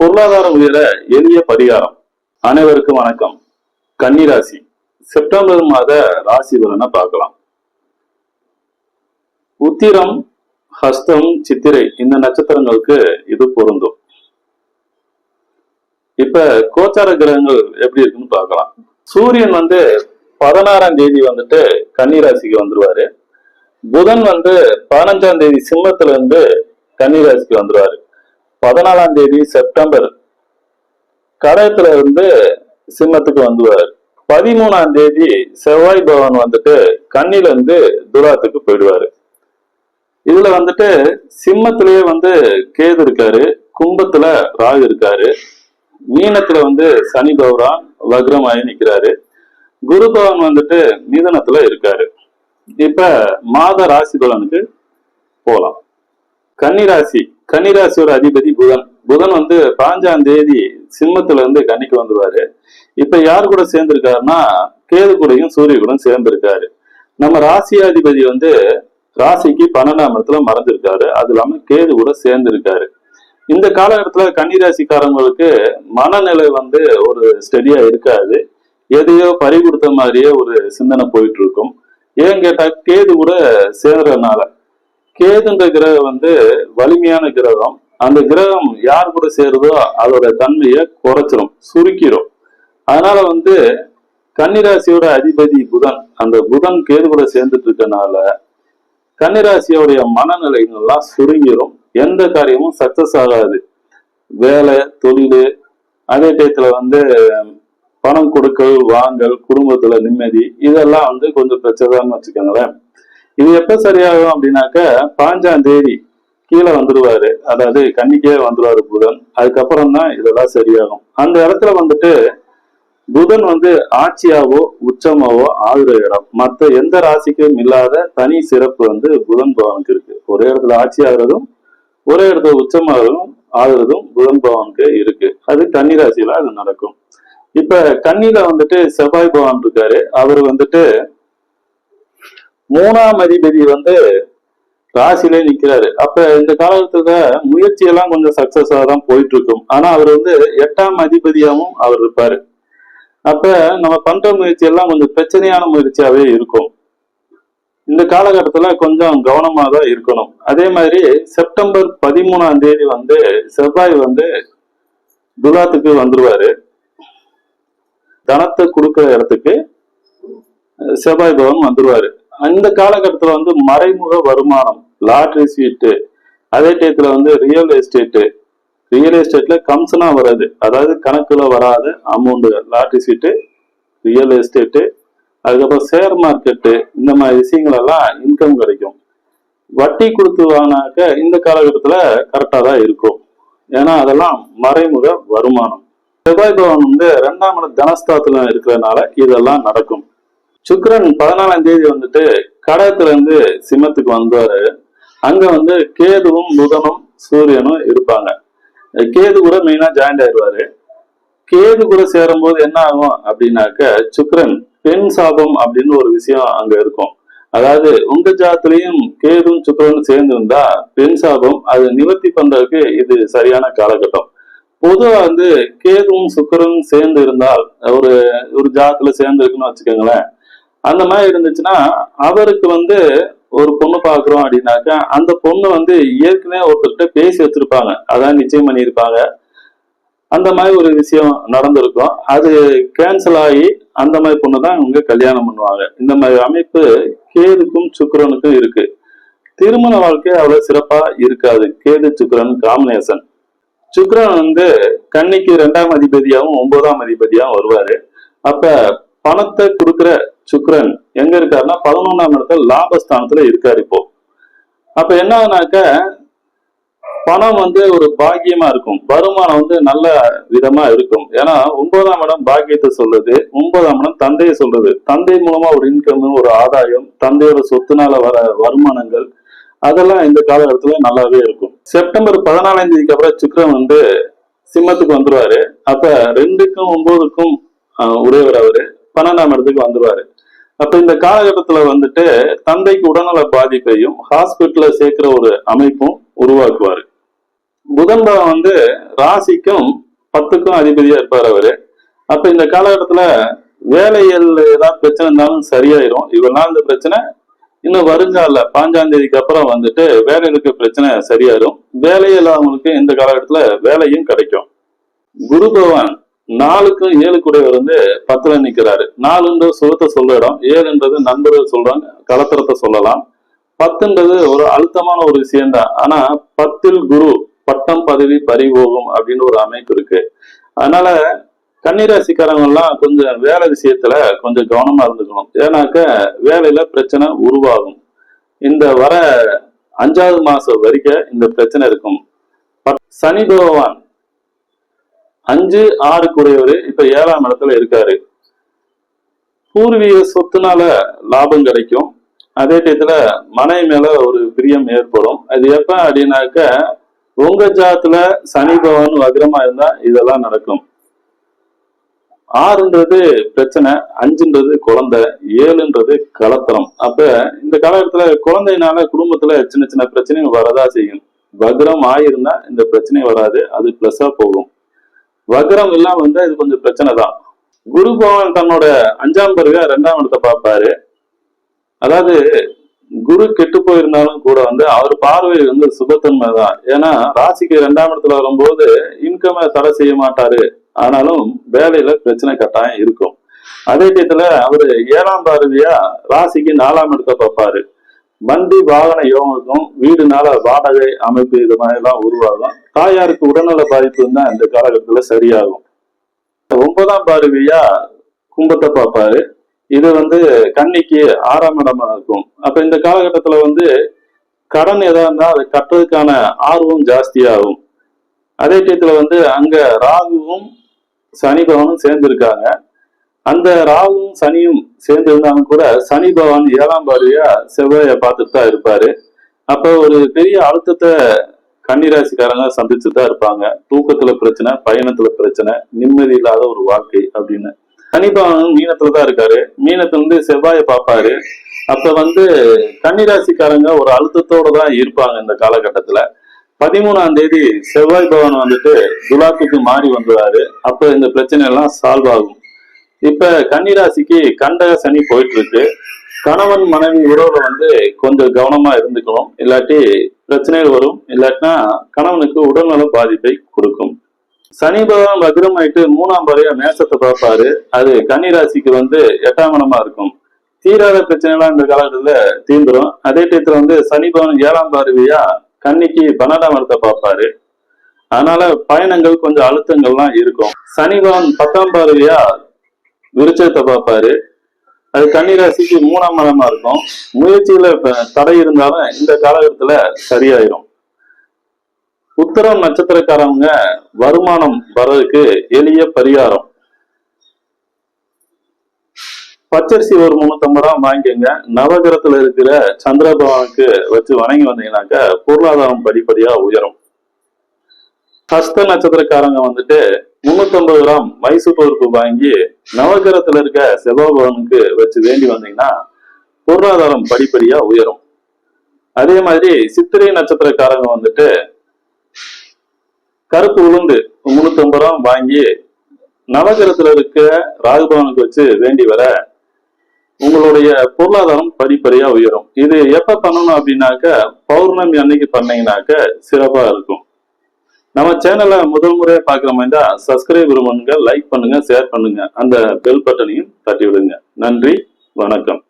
பொருளாதாரம் உயர எளிய பரிகாரம். அனைவருக்கும் வணக்கம். கன்னிராசி செப்டம்பர் மாத ராசி பலனை பார்க்கலாம். உத்திரம், ஹஸ்தம், சித்திரை இந்த நட்சத்திரங்களுக்கு இது பொருந்தும். இப்ப கோச்சார கிரகங்கள் எப்படி இருக்குன்னு பார்க்கலாம். சூரியன் 16ஆம் தேதி கன்னிராசிக்கு வந்துருவாரு. புதன் 15ஆம் தேதி சிம்மத்துல இருந்து கன்னிராசிக்கு வந்துருவாரு. 14ஆம் தேதி செப்டம்பர் கடகத்துல இருந்து சிம்மத்துக்கு வந்துருவாரு. 13ஆம் தேதி செவ்வாய் பகவான் கன்னில இருந்து துலாத்துக்கு போயிடுவாரு. இதுல சிம்மத்திலேயே கேது இருக்காரு, கும்பத்துல ராகு இருக்காரு, மீனத்துல சனி பகவான் வக்ரமாயி நிக்கிறாரு, குரு பகவான் மிதனத்துல இருக்காரு. இப்ப மாத ராசி பலனுக்கு போலாம். கன்னிராசியோட அதிபதி புதன். புதன் 15ஆம் தேதி சிம்மத்துல இருந்து கன்னிக்கு வந்துருவாரு. இப்ப யாரு கூட சேர்ந்திருக்காருன்னா கேது கூடயும் சூரிய கூட சேர்ந்திருக்காரு. நம்ம ராசியாதிபதி ராசிக்கு 12ஆம் இடத்துல மறைஞ்சிருக்காரு. அது இல்லாம கேது கூட சேர்ந்திருக்காரு. இந்த காலகட்டத்துல கன்னிராசிக்காரங்களுக்கு மனநிலை ஒரு ஸ்டெடியா இருக்காது. எதையோ பறி கொடுத்த மாதிரியே ஒரு சிந்தனை போயிட்டு இருக்கும். ஏன் கேட்டா கேது கூட சேர்றதுனால. கேதுன்ற கிரகம் வலிமையான கிரகம். அந்த கிரகம் யார் கூட சேருதோ அதோட தன்மையை குறைச்சிரும், சுருக்கிரும். அதனால கன்னிராசியோட அதிபதி புதன், அந்த புதன் கேது கூட சேர்ந்துட்டு இருக்கனால கன்னிராசியோடைய மனநிலைகள்லாம் சுருங்கிரும். எந்த காரியமும் சக்சஸ் ஆகாது. வேலை, தொழில், அதே டயத்துல பணம் கொடுக்கல் வாங்கல், குடும்பத்துல நிம்மதி, இதெல்லாம் கொஞ்சம் பிரச்சனைன்னு வச்சுக்கோங்களேன். இது எப்ப சரியாகும் அப்படின்னாக்க 15ஆம் தேதி கீழே வந்துடுவாரு. அதாவது கன்னிக்கே வந்துடுவாரு புதன். அதுக்கப்புறம் தான் இதெல்லாம் சரியாகும். அந்த இடத்துல புதன் ஆட்சியாவோ உச்சமாவோ ஆகுற இடம். மற்ற எந்த ராசிக்கும் இல்லாத தனி சிறப்பு புதன் பகவானுக்கு இருக்கு. ஒரே இடத்துல ஆட்சி ஆகுறதும் ஒரே இடத்துல ஆகுறதும் புதன் பகவானுக்கு இருக்கு. அது கன்னி ராசியில அது நடக்கும். இப்ப கன்னில செவ்வாய் பகவான் இருக்காரு. அவர் 3ஆம் அதிபதி ராசியிலே நிக்கிறாரு. அப்ப இந்த காலகட்டத்துல முயற்சி எல்லாம் கொஞ்சம் சக்சஸா தான் போயிட்டு இருக்கும். ஆனா அவர் 8ஆம் அதிபதியாவும் அவர் இருப்பாரு. அப்ப நம்ம பண்ற முயற்சி எல்லாம் கொஞ்சம் பிரச்சனையான முயற்சியாவே இருக்கும். இந்த காலகட்டத்துல கொஞ்சம் கவனமா தான் இருக்கணும். அதே மாதிரி செப்டம்பர் 13ஆம் தேதி செவ்வாய் துலாத்துக்கு வந்துருவாரு. தனத்தை கொடுக்கிற இடத்துக்கு செவ்வாய் பகவான் வந்துருவாரு. அந்த காலகட்டத்துல மறைமுக வருமானம், லாட்ரி சீட்டு, அதே டயத்துல ரியல் எஸ்டேட்ல கம்சனா வராது. அதாவது கணக்குல வராத அமௌண்ட், லாட்ரி சீட்டு, ரியல் எஸ்டேட்டு, அதுக்கப்புறம் ஷேர் மார்க்கெட்டு, இந்த மாதிரி விஷயங்கள் எல்லாம் இன்கம் கிடைக்கும். வட்டி கொடுத்து வாங்கினாக்க இந்த காலகட்டத்துல கரெக்டா தான் இருக்கும். ஏன்னா அதெல்லாம் மறைமுக வருமானம். செவ்வாய் பகவான் 2ஆம் இடம் தனஸ்தானத்துல இருக்கிறதுனால இதெல்லாம் நடக்கும். சுக்கிரன் 14ஆம் தேதி கடகத்துல இருந்து சிம்மத்துக்கு வந்தாரு. அங்க கேதுவும் புதனும் சூரியனும் இருப்பாங்க. கேது கூட மெயினா ஜாயிண்ட் ஆயிடுவாரு. கேது கூட சேரும் போது என்ன ஆகும் அப்படின்னாக்க சுக்கிரன் பெண் சாபம் அப்படின்னு ஒரு விஷயம் அங்க இருக்கும். அதாவது உங்க ஜாதத்திலையும் கேதும் சுக்கிரனும் சேர்ந்து இருந்தா பெண் சாபம், அது நிவர்த்தி பண்றதுக்கு இது சரியான காலகட்டம். பொதுவா கேதுவும் சுக்கிரனும் சேர்ந்து இருந்தால் ஒரு ஜாதத்துல சேர்ந்து இருக்குன்னு வச்சுக்கோங்களேன். அந்த மாதிரி இருந்துச்சுன்னா அவருக்கு ஒரு பொண்ணு பாக்குறோம் அப்படின்னாக்க அந்த பொண்ணு ஏற்கனவே ஒருத்தர்கிட்ட பேசி வச்சிருப்பாங்க, அதான் நிச்சயம் பண்ணியிருப்பாங்க. அந்த மாதிரி ஒரு விஷயம் நடந்திருக்கும். அது கேன்சல் ஆகி அந்த மாதிரி பொண்ணு தான் இவங்க கல்யாணம் பண்ணுவாங்க. இந்த மாதிரி அமைப்பு கேதுக்கும் சுக்கிரனுக்கும் இருக்கு. திருமண வாழ்க்கை அவ்வளவு சிறப்பா இருக்காது. கேது சுக்கிரன் காம்பினேஷன். சுக்கிரன் கன்னிக்கு 2ஆம் அதிபதியாகவும் 9ஆம் அதிபதியாகவும் வருவாரு. அப்ப பணத்தை கொடுக்கிற சுக்கிரன் எங்க இருக்காருன்னா 11ஆம் இடத்துல லாபஸ்தானத்துல இருக்காரு இப்போ. அப்ப என்ன ஆகுனாக்க பணம் ஒரு பாக்கியமா இருக்கும். வருமானம் நல்ல விதமா இருக்கும். ஏன்னா 9ஆம் இடம் பாக்கியத்தை சொல்றது, 9ஆம் இடம் தந்தையை சொல்றது. தந்தை மூலமா ஒரு இன்கம், ஒரு ஆதாயம், தந்தையோட சொத்துனால வர வருமானங்கள், அதெல்லாம் இந்த காலகட்டத்துல நல்லாவே இருக்கும். செப்டம்பர் 14ஆம் தேதிக்கு அப்புறம் சுக்கிரன் சிம்மத்துக்கு வந்துருவாரு. அப்ப 2க்கும் 9க்கும் உடையவர் அவரு 12ஆம் இடத்துக்கு வந்துருவாரு. அப்ப இந்த காலகட்டத்துல தந்தைக்கு உடல்நல பாதிப்பையும் ஹாஸ்பிட்டல்ல சேர்க்கிற ஒரு அமைப்பும் உருவாக்குவாரு. புதன் பகவான் வந்து ராசிக்கும் 10க்கும் அதிபதியா இருப்பார் அவரு. அப்ப இந்த காலகட்டத்துல வேலைகள் ஏதாவது பிரச்சனை இருந்தாலும் சரியாயிரும். இவ்வளவு இந்த பிரச்சனை இன்னும் வருங்கால 5ஆம் தேதிக்கு அப்புறம் வந்துட்டு வேலைகளுக்கு பிரச்சனை சரியாயிரும். வேலை இல்லாதவங்களுக்கு இந்த காலகட்டத்துல வேலையும் கிடைக்கும். குரு பகவான் 4க்கும் 7 வந்து 10ல நிக்கிறாரு. 4ன்றது சுகத்தை சொல்ற இடம், 7ன்றது நண்பர்கள் சொல்றாங்க கலத்தரத்தை சொல்லலாம். 10ன்றது ஒரு அழுத்தமான ஒரு விஷயம் தான். ஆனா 10ல் குரு பட்டம் பதவி பறிபோகும் அப்படின்னு ஒரு அமைப்பு இருக்கு. அதனால கன்னிராசிக்காரங்க எல்லாம் கொஞ்சம் வேலை விஷயத்துல கொஞ்சம் கவனமா இருந்துக்கணும். ஏன்னாக்க வேலையில பிரச்சனை உருவாகும். இந்த வர 5வது மாசம் வரைக்கும் இந்த பிரச்சனை இருக்கும். சனி பகவான் 5, 6 இப்ப 7ஆம் இடத்துல இருக்காரு. பூர்வீக சொத்துனால லாபம் கிடைக்கும். அதே டயத்துல மனை மேல ஒரு பிரியம் ஏற்படும். அது எப்ப அப்படின்னாக்க உங்க ஜாத்துல சனி பகவான் வக்ரமா இருந்தா இதெல்லாம் நடக்கும். 6ன்றது பிரச்சனை, 5ன்றது குழந்தை, 7ன்றது கலத்தரம். அப்ப இந்த காலகட்டத்துல குழந்தைனால குடும்பத்துல சின்ன சின்ன பிரச்சனைகள் வரதா செய்யும். வக்ரம் ஆயிருந்தா இந்த பிரச்சனை வராது, அது பிளஸ்ஸா போகும். வக்ரம் எல்லாம் வந்தா இது கொஞ்சம் பிரச்சனை தான். குரு பகவான் தன்னோட 5ஆம் பார்வையா 2ஆம் இடத்தை பார்ப்பாரு. அதாவது குரு கெட்டு போயிருந்தாலும் கூட வந்து அவர் பார்வை வந்து சுபத்தன்மை தான். ஏன்னா ராசிக்கு 2ஆம் இடத்துல வரும்போது இன்கமை தடை செய்ய மாட்டாரு. ஆனாலும் வேலையில பிரச்சனை கட்டாயம் இருக்கும். அதே டயத்துல அவரு 7ஆம் பார்வையா ராசிக்கு 4ஆம் இடத்தை பார்ப்பாரு. வண்டி வாகன யோகத்தும் வீடுனால வாடகை அமைப்பு இது மாதிரி எல்லாம் உருவாகும். தாயாருக்கு உடல்நல பாதிப்பு தான் இந்த காலகட்டத்துல சரியாகும். 9ஆம் பார்வையா கும்பத்தை பார்ப்பாரு. இது வந்து கன்னிக்கு 6ஆம் இடமா இருக்கும். அப்ப இந்த காலகட்டத்துல வந்து கடன் எதா இருந்தா அதை கட்டுறதுக்கான ஆர்வம் ஜாஸ்தியாகும். அதே டயத்துல வந்து அங்க ராகுவும் சனி பகவானும் சேர்ந்திருக்காங்க. அந்த ராகுவும் சனியும் சேர்ந்து இருந்தாலும் கூட சனி பகவான் 7ஆம் பார்வையா செவ்வாயை பார்த்துட்டு தான் இருப்பாரு. அப்ப ஒரு பெரிய அழுத்தத்தை கன்னிராசிக்காரங்க சந்திச்சுட்டு தான் இருப்பாங்க. தூக்கத்துல பிரச்சனை, பயணத்துல பிரச்சனை, நிம்மதி இல்லாத ஒரு வாழ்க்கை அப்படின்னு. சனி பகவான் மீனத்துலதான் இருக்காரு. மீனத்துல இருந்து செவ்வாயை பார்ப்பாரு. அப்ப வந்து கன்னிராசிக்காரங்க ஒரு அழுத்தத்தோட தான் இருப்பாங்க இந்த காலகட்டத்துல. 13ஆம் தேதி செவ்வாய் பகவான் வந்துட்டு துலாத்துக்கு மாறி வந்துறாரு. அப்ப இந்த பிரச்சனை எல்லாம் சால்வ் ஆகும். இப்ப கன்னிராசிக்கு கண்டக சனி போயிட்டு இருக்கு. கணவன் மனைவி உறவுல வந்து கொஞ்சம் கவனமா இருந்துக்கணும். இல்லாட்டி பிரச்சனைகள் வரும். இல்லாட்டினா கணவனுக்கு உடல்நல பாதிப்பை கொடுக்கும். சனி பகவான் வக்ரம் ஆயிட்டு 3ஆம் பார்வையா மேசத்தை பார்ப்பாரு. அது கன்னிராசிக்கு வந்து 8ஆம் இடமா இருக்கும். தீராத பிரச்சனை எல்லாம் இந்த காலகட்டத்துல தீந்துரும். அதே டயத்துல வந்து சனி பகவான் 7ஆம் பார்வையா கன்னிக்கு 12ஆம் இடத்தை பார்ப்பாரு. அதனால பயணங்கள் கொஞ்சம் அழுத்தங்கள்லாம் இருக்கும். சனி பகவான் 10ஆம் பார்வையா விருச்சத்தை பார்ப்பாரு. அது கன்னிராசிக்கு 3ஆம் இடமா இருக்கும். முயற்சியில தடை இருந்தாலும் இந்த காலகட்டத்துல சரியாயிரும். உத்தரம் நட்சத்திரக்காரவங்க வருமானம் வர்றதுக்கு எளிய பரிகாரம். பச்சரிசி ஒரு 350 ரூபா வாங்கிக்கங்க. நவகிரகத்துல இருக்கிற சந்திர பகவானுக்கு வச்சு வணங்கி வந்தீங்கன்னாக்க பொருளாதாரம் படிப்படியா உயரும். ஹஸ்த நட்சத்திரக்காரங்க வந்துட்டு 350 கிராம் மைசூர் பருப்பு வாங்கி நவகிரகத்துல இருக்க செவ்வாய் பகவானுக்கு வச்சு வேண்டி வந்தீங்கன்னா பொருளாதாரம் படிப்படியா உயரும். அதே மாதிரி சித்திரை நட்சத்திரக்காரங்க வந்துட்டு கருப்பு உளுந்து 350 ரூபாய் வாங்கி நவகிரகத்துல இருக்க ராகுபவனுக்கு வச்சு வேண்டி வர உங்களுடைய பொருளாதாரம் படிப்படியா உயரும். இது எப்ப பண்ணணும் அப்படின்னாக்க பௌர்ணமி அன்னைக்கு பண்ணீங்கன்னாக்க சிறப்பா இருக்கும். நம்ம சேனலை முதல் முறையா பாக்குற மாதிரி தான் சப்ஸ்கிரைப் பண்ணுங்க, லைக் பண்ணுங்க, ஷேர் பண்ணுங்க, அந்த பெல் பட்டனையும் தட்டி விடுங்க. நன்றி, வணக்கம்.